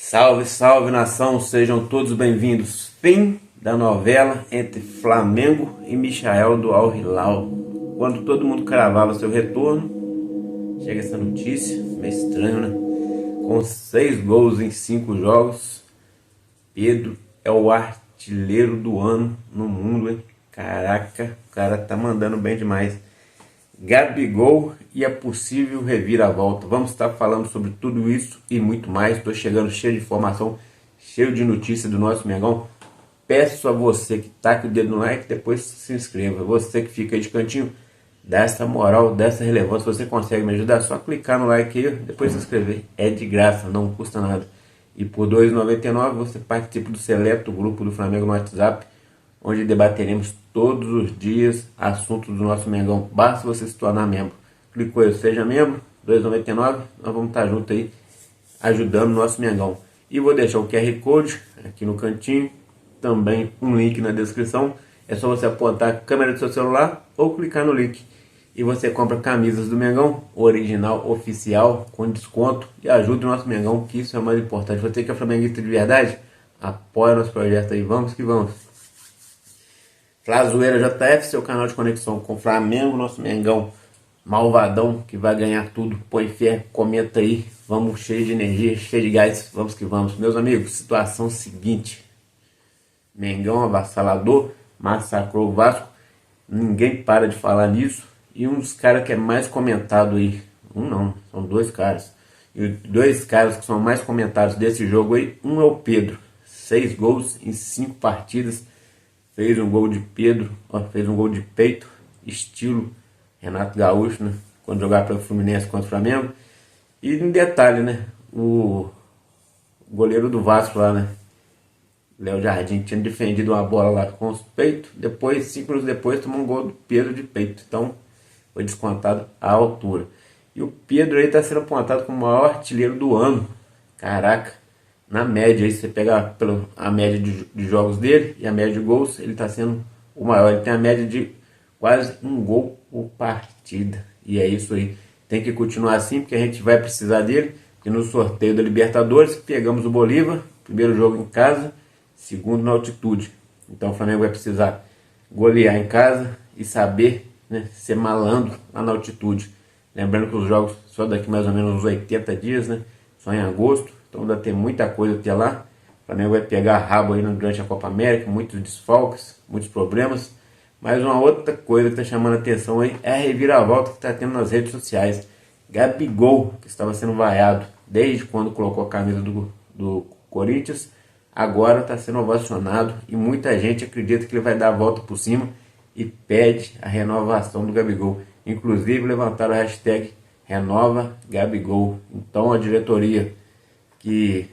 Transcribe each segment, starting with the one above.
Salve, salve nação, sejam todos bem-vindos. Fim da novela entre Flamengo e Michael do Al Hilal. Quando todo mundo cravava seu retorno, chega essa notícia, meio estranho, né? Com 6 gols em 5 jogos, Pedro é o artilheiro do ano no mundo, hein? Caraca, o cara tá mandando bem demais. Gabigol e a possível reviravolta. Vamos estar falando sobre tudo isso e muito mais. Estou chegando cheio de informação, cheio de notícia do nosso Mengão. Peço a você que taque o dedo no like, depois se inscreva. Você que fica aí de cantinho, dá essa moral, dá essa relevância. Se você consegue me ajudar, é só clicar no like aí, depois se inscrever. É de graça, não custa nada. E por R$ 2,99 você participa do seleto grupo do Flamengo no WhatsApp, onde debateremos todos os dias assuntos do nosso Mengão. Basta você se tornar membro. Clicou aí, seja membro, R$ 2,99, nós vamos estar juntos aí, ajudando o nosso Mengão. E vou deixar o QR Code aqui no cantinho, também um link na descrição. É só você apontar a câmera do seu celular ou clicar no link. E você compra camisas do Mengão, original, oficial, com desconto. E ajuda o nosso Mengão, que isso é o mais importante. Você que é flamenguista de verdade, apoia nosso projeto aí. Vamos que vamos. Flazoeira JF, seu canal de conexão com o Flamengo, nosso Mengão malvadão, que vai ganhar tudo. Põe fé, comenta aí. Vamos cheio de energia, cheio de gás. Vamos que vamos. Meus amigos, situação seguinte. Mengão avassalador, massacrou o Vasco. Ninguém para de falar nisso. E um dos caras que é mais comentado aí, são dois caras. E dois caras que são mais comentados desse jogo aí, um é o Pedro. 6 gols em 5 partidas. Fez um gol de Pedro, fez um gol de peito, estilo Renato Gaúcho, né? Quando jogava pelo Fluminense contra o Flamengo. E um detalhe, né? O goleiro do Vasco lá, né? Léo Jardim tinha defendido uma bola lá com os peitos. Depois, 5 minutos depois, tomou um gol do Pedro de peito. Então, foi descontado à altura. E o Pedro aí está sendo apontado como o maior artilheiro do ano. Caraca, na média aí, se você pegar a média de jogos dele e a média de gols, ele está sendo o maior. Ele tem a média de quase um gol por partida. E é isso aí. Tem que continuar assim, porque a gente vai precisar dele. Porque no sorteio da Libertadores, pegamos o Bolívar, primeiro jogo em casa, segundo na altitude. Então o Flamengo vai precisar golear em casa e saber, né, ser malandro lá na altitude. Lembrando que os jogos só daqui mais ou menos uns 80 dias, né? Só em agosto. Então ainda tem muita coisa até lá. O Flamengo vai pegar rabo aí durante a Copa América, muitos desfalques, muitos problemas. Mas uma outra coisa que está chamando a atenção aí é a reviravolta que está tendo nas redes sociais. Gabigol, que estava sendo vaiado desde quando colocou a camisa do Corinthians, agora está sendo ovacionado e muita gente acredita que ele vai dar a volta por cima e pede a renovação do Gabigol. Inclusive levantaram a hashtag Renova Gabigol. Então a diretoria, que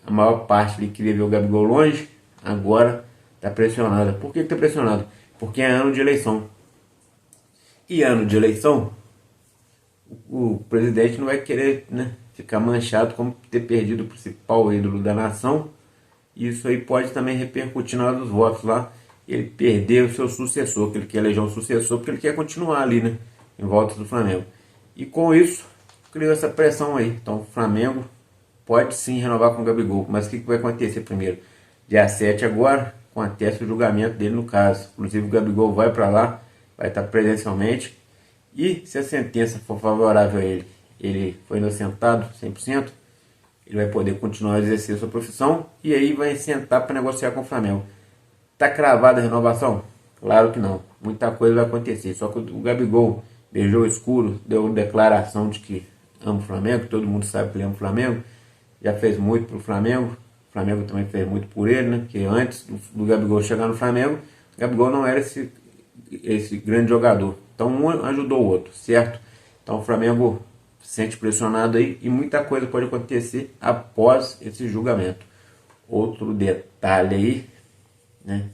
a maior parte ali queria ver o Gabigol longe, agora está pressionada. Por que está pressionado? Porque é ano de eleição. E ano de eleição, o presidente não vai querer, né, ficar manchado como ter perdido o principal ídolo da nação. E isso aí pode também repercutir na hora dos votos lá. Ele perder o seu sucessor, que ele quer eleger um sucessor, porque ele quer continuar ali, né, em volta do Flamengo. E com isso, criou essa pressão aí. Então o Flamengo pode sim renovar com o Gabigol. Mas o que vai acontecer primeiro? Dia 7 agora, acontece o julgamento dele no caso. Inclusive o Gabigol vai para lá, vai estar presencialmente. E se a sentença for favorável a ele, ele foi inocentado 100%, ele vai poder continuar a exercer sua profissão. E aí vai sentar para negociar com o Flamengo. Está cravada a renovação? Claro que não. Muita coisa vai acontecer. Só que o Gabigol beijou o escuro, deu declaração de que ama o Flamengo. Todo mundo sabe que ele ama o Flamengo. Já fez muito para o Flamengo. O Flamengo também fez muito por ele, né? Porque antes do Gabigol chegar no Flamengo, o Gabigol não era esse grande jogador. Então um ajudou o outro, certo? Então o Flamengo se sente pressionado aí e muita coisa pode acontecer após esse julgamento. Outro detalhe aí, né,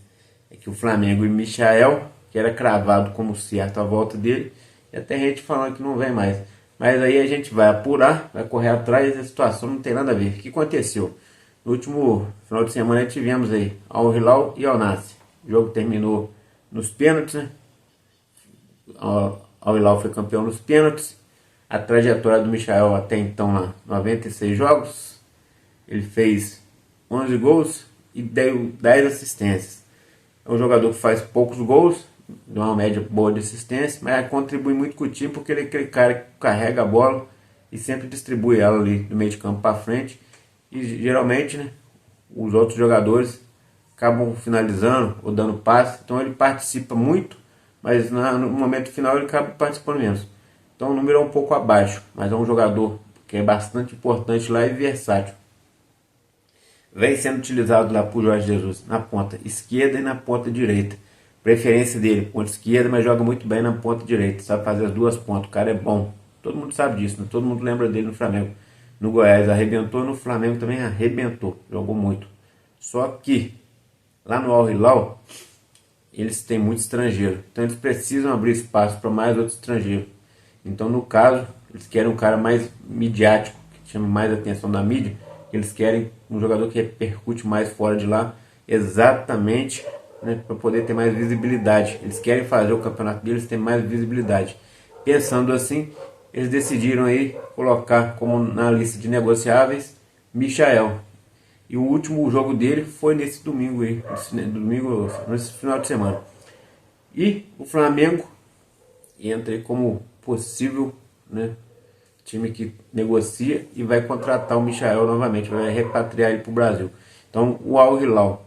é que o Flamengo e Michael, que era cravado como certo a volta dele, e até gente falando que não vem mais. Mas aí a gente vai apurar, vai correr atrás, a situação não tem nada a ver. O que aconteceu? No último final de semana tivemos aí Al Hilal e Al Nassr. O jogo terminou nos pênaltis, né? Al Hilal foi campeão nos pênaltis. A trajetória do Michael até então lá, 96 jogos. ele fez 11 gols e deu 10 assistências. É um jogador que faz poucos gols, dá uma média boa de assistência, mas contribui muito com o time porque ele é aquele cara que carrega a bola e sempre distribui ela ali do meio de campo para frente. E geralmente, né, os outros jogadores acabam finalizando ou dando passe, então ele participa muito, mas no momento final ele acaba participando menos. Então o número é um pouco abaixo, mas é um jogador que é bastante importante lá e versátil. Vem sendo utilizado lá por Jorge Jesus na ponta esquerda e na ponta direita. Preferência dele, ponta esquerda, mas joga muito bem na ponta direita. Sabe fazer as duas pontas, o cara é bom. Todo mundo sabe disso, né? Todo mundo lembra dele no Flamengo. No Goiás arrebentou, no Flamengo também arrebentou. Jogou muito. Só que lá no Al Hilal eles têm muito estrangeiro. Então eles precisam abrir espaço para mais outros estrangeiros. Então no caso, eles querem um cara mais midiático, que chama mais a atenção da mídia. Eles querem um jogador que repercute mais fora de lá, exatamente, né, para poder ter mais visibilidade. Eles querem fazer o campeonato deles ter mais visibilidade. Pensando assim, eles decidiram aí colocar como na lista de negociáveis Michael. E o último jogo dele foi nesse domingo aí, nesse final de semana. E o Flamengo entra aí como possível, né, time que negocia e vai contratar o Michael novamente, vai repatriar ele para o Brasil. Então o Al Hilal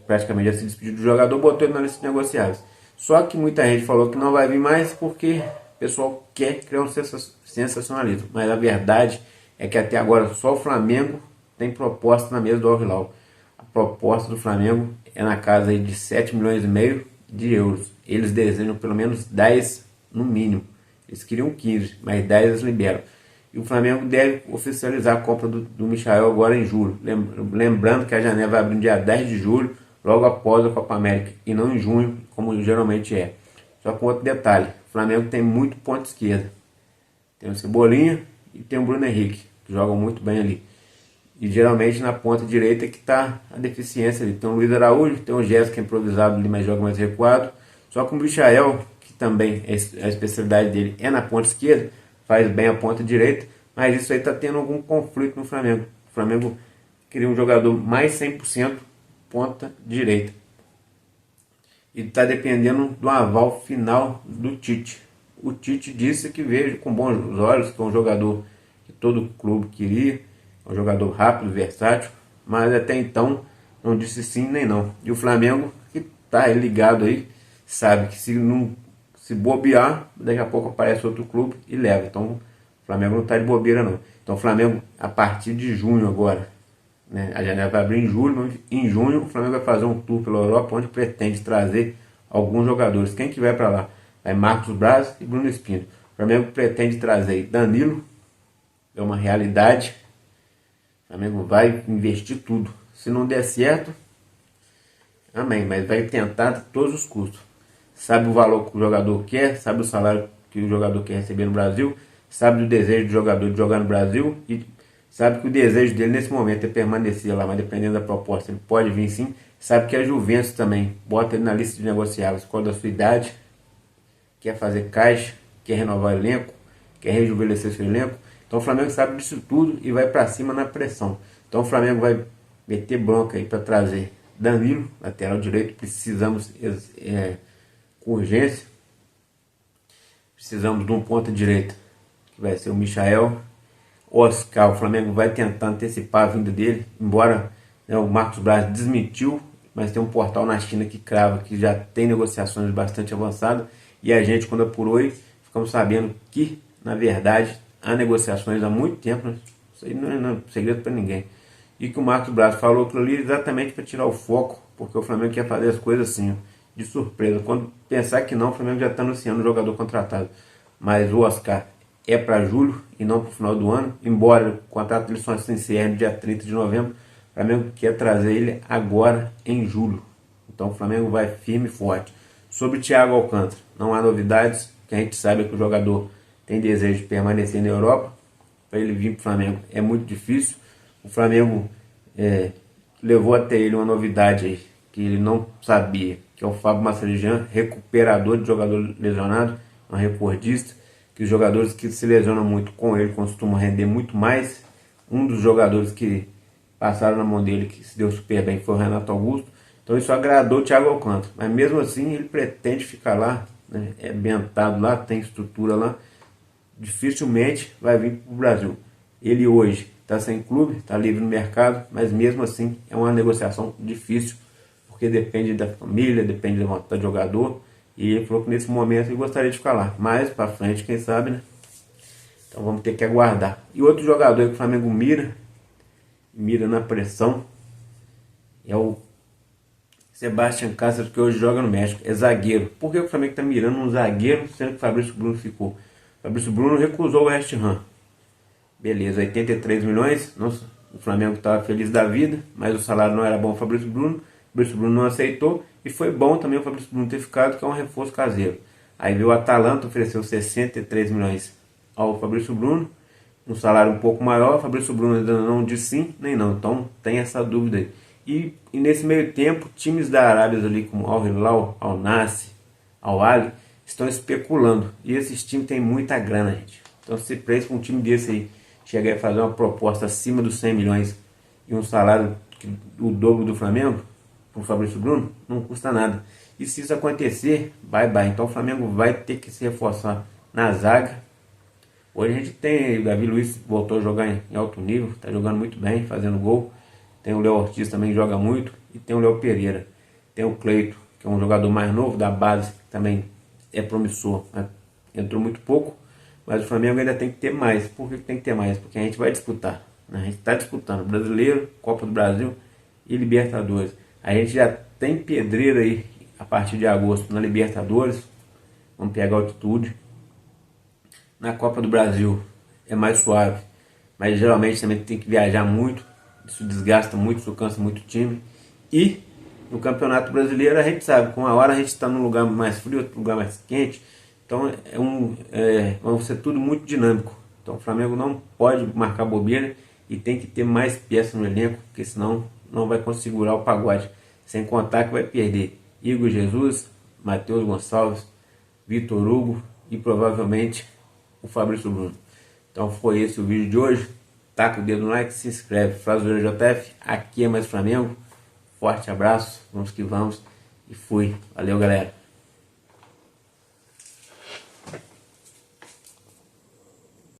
praticamente já se despediu do jogador, botou ele na lista de negociáveis. Só que muita gente falou que não vai vir mais porque o pessoal quer criar um sensacionalismo. Mas a verdade é que até agora só o Flamengo tem proposta na mesa do Al Hilal. A proposta do Flamengo é na casa aí de 7,5 milhões de euros. Eles desejam pelo menos 10 no mínimo. Eles queriam 15, mas 10 eles liberam. E o Flamengo deve oficializar a compra do Michael agora em julho. Lembrando que a janela vai abrir no dia 10 de julho, logo após a Copa América, e não em junho, como geralmente é. Só com outro detalhe, o Flamengo tem muito ponto esquerda. Tem o Cebolinha e tem o Bruno Henrique, que jogam muito bem ali. E geralmente na ponta direita que está a deficiência ali. Tem o Luiz Araújo, tem o Jéssica improvisado ali, mas joga mais recuado. Só que o Michael, que também a especialidade dele é na ponta esquerda, faz bem a ponta direita, mas isso aí está tendo algum conflito no Flamengo. O Flamengo queria um jogador mais 100% ponta direita. E está dependendo do aval final do Tite. O Tite disse que veio com bons olhos, que é um jogador que todo clube queria, um jogador rápido, versátil, mas até então não disse sim nem não. E o Flamengo, que está ligado aí, sabe que se bobear, daqui a pouco aparece outro clube e leva. Então o Flamengo não está de bobeira não. Então o Flamengo, a partir de junho agora, né, a janela vai abrir em julho, mas em junho o Flamengo vai fazer um tour pela Europa, onde pretende trazer alguns jogadores. Quem que vai para lá? Vai Marcos Braz e Bruno Espino. O Flamengo pretende trazer Danilo, é uma realidade. O Flamengo vai investir tudo. Se não der certo, amém, mas vai tentar a todos os custos. Sabe o valor que o jogador quer, sabe o salário que o jogador quer receber no Brasil, sabe do desejo do jogador de jogar no Brasil e sabe que o desejo dele nesse momento é permanecer lá, mas dependendo da proposta ele pode vir sim. Sabe que a Juventus também bota ele na lista de negociáveis por causa da sua idade, quer fazer caixa, quer renovar o elenco, quer rejuvenescer seu elenco. Então o Flamengo sabe disso tudo e vai para cima na pressão. Então o Flamengo vai meter bronca aí para trazer Danilo, lateral direito, precisamos com urgência. Precisamos de um ponta direita, que vai ser o Michael. Oscar, o Flamengo vai tentar antecipar a vinda dele, embora, né, o Marcos Braz desmentiu, mas tem um portal na China que crava que já tem negociações bastante avançadas, e a gente, quando apurou, ficamos sabendo que, na verdade, há negociações há muito tempo, né? Isso aí não é segredo para ninguém, e que o Marcos Braz falou aquilo ali exatamente para tirar o foco, porque o Flamengo quer fazer as coisas assim, ó, de surpresa. Quando pensar que não, o Flamengo já está anunciando o jogador contratado. Mas o Oscar é para julho e não para o final do ano, embora o contrato dele só se encerre no dia 30 de novembro. O Flamengo quer trazer ele agora em julho. Então o Flamengo vai firme e forte. Sobre Thiago Alcântara, não há novidades. O que a gente sabe é que o jogador tem desejo de permanecer na Europa. Para ele vir para o Flamengo é muito difícil. O Flamengo levou até ele uma novidade aí, que ele não sabia, que é o Fábio Massarijan, recuperador de jogador lesionado, um recordista, que os jogadores que se lesionam muito com ele costumam render muito mais. Um dos jogadores que passaram na mão dele, que se deu super bem, foi o Renato Augusto. Então isso agradou o Thiago Alcântara. Mas mesmo assim ele pretende ficar lá, né? É ambientado lá, tem estrutura lá. Dificilmente vai vir para o Brasil. Ele hoje está sem clube, está livre no mercado, mas mesmo assim é uma negociação difícil, porque depende da família, depende da vontade do jogador. E ele falou que nesse momento ele gostaria de ficar lá. Mais para frente, quem sabe, né? Então vamos ter que aguardar. E outro jogador que o Flamengo mira na pressão, é o Sebastián Cáceres, que hoje joga no México. É zagueiro. Por que o Flamengo está mirando um zagueiro, sendo que o Fabrício Bruno ficou? O Fabrício Bruno recusou o West Ham. Beleza, 83 milhões. Nossa, o Flamengo estava feliz da vida, mas o salário não era bom o Fabrício Bruno. O Fabrício Bruno não aceitou. E foi bom também o Fabrício Bruno ter ficado, que é um reforço caseiro. Aí veio o Atalanta, ofereceu 63 milhões ao Fabrício Bruno. Um salário um pouco maior. O Fabrício Bruno ainda não disse sim nem não. Então tem essa dúvida aí. E nesse meio tempo, times da Arábia ali como Al Hilal, Al Nassr, Al Ahly estão especulando. E esses times têm muita grana, gente. Então se preço com um time desse aí chegar a fazer uma proposta acima dos 100 milhões e um salário o dobro do Flamengo, para o Fabrício Bruno, não custa nada. E se isso acontecer, bye bye. Então o Flamengo vai ter que se reforçar na zaga. Hoje a gente tem o Davi Luiz, voltou a jogar em alto nível, está jogando muito bem, fazendo gol. Tem o Léo Ortiz também, que joga muito. E tem o Léo Pereira. Tem o Cleito, que é um jogador mais novo da base, que também é promissor, né? Entrou muito pouco, mas o Flamengo ainda tem que ter mais. Por que tem que ter mais? Porque a gente vai disputar, né? A gente está disputando Brasileiro, Copa do Brasil e Libertadores. A gente já tem pedreira aí a partir de agosto na Libertadores. Vamos pegar altitude. Na Copa do Brasil é mais suave, mas geralmente também tem que viajar muito. Isso desgasta muito, isso cansa muito o time. E no Campeonato Brasileiro a gente sabe, com a hora a gente está num lugar mais frio, outro lugar mais quente. Então vai ser tudo muito dinâmico. Então o Flamengo não pode marcar bobeira e tem que ter mais peças no elenco, porque senão não vai conseguir segurar o pagode. Sem contar que vai perder Igor Jesus, Matheus Gonçalves, Vitor Hugo e provavelmente o Fabrício Bruno. Então foi esse o vídeo de hoje. Taca o dedo no like, se inscreve. Frasoeira JF, aqui é mais Flamengo. Forte abraço, vamos que vamos. E fui. Valeu, galera.